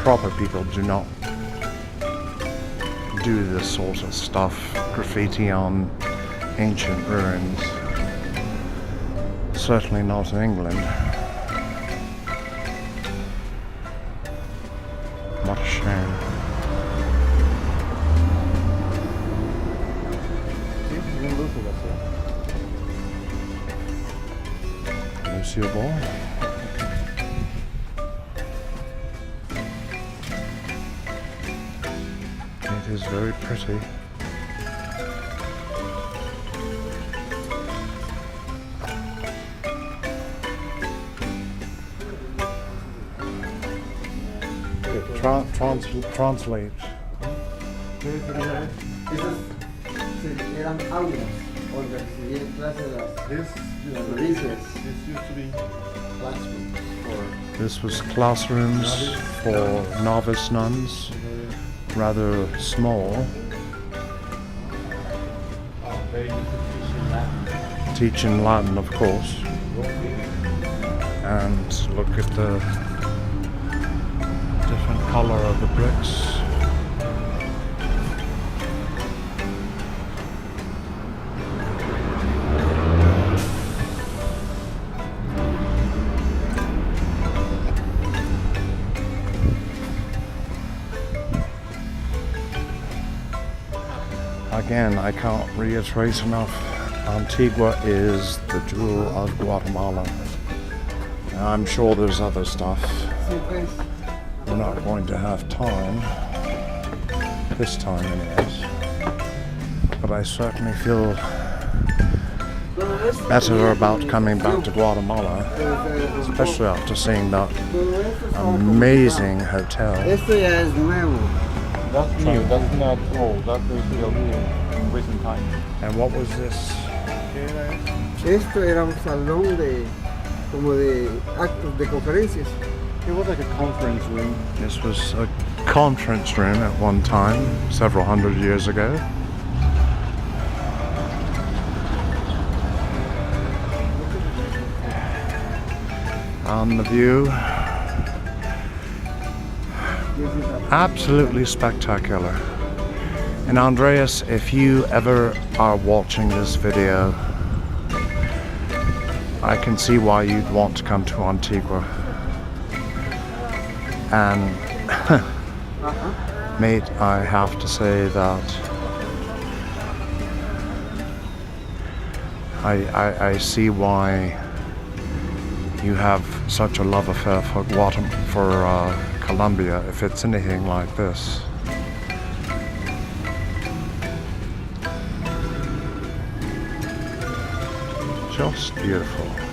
Speaker 1: Proper people do not do this sort of stuff. Graffiti on ancient ruins. Certainly not in England. What a shame. Monsieur Ball. It is very pretty. Translate.
Speaker 4: Esas eran aulas donde recibían clases
Speaker 2: this,
Speaker 4: las milicias.
Speaker 2: this used to be classrooms for
Speaker 1: This was classrooms for novice nuns, rather small,
Speaker 2: they used to teach in Latin.
Speaker 1: teaching Latin, of course. And look at the different color of the bricks. Again, I can't reiterate enough, Antigua is the jewel of Guatemala. I'm sure there's other stuff. We're not going to have time, this time anyways. But I certainly feel better about coming back to Guatemala, especially after seeing that amazing hotel.
Speaker 4: Esto ya es nuevo.
Speaker 2: That's new, that's not old, that was built in recent times.
Speaker 1: And what was this?
Speaker 4: Esto era un salón de como de actos de conferencias.
Speaker 2: It was like a conference room.
Speaker 1: This was a conference room at one time, several hundred years ago. And the view, absolutely spectacular. And Andreas, if you ever are watching this video, I can see why you'd want to come to Antigua. And mate, I have to say that I see why you have such a love affair for Colombia, if it's anything like this. Just beautiful.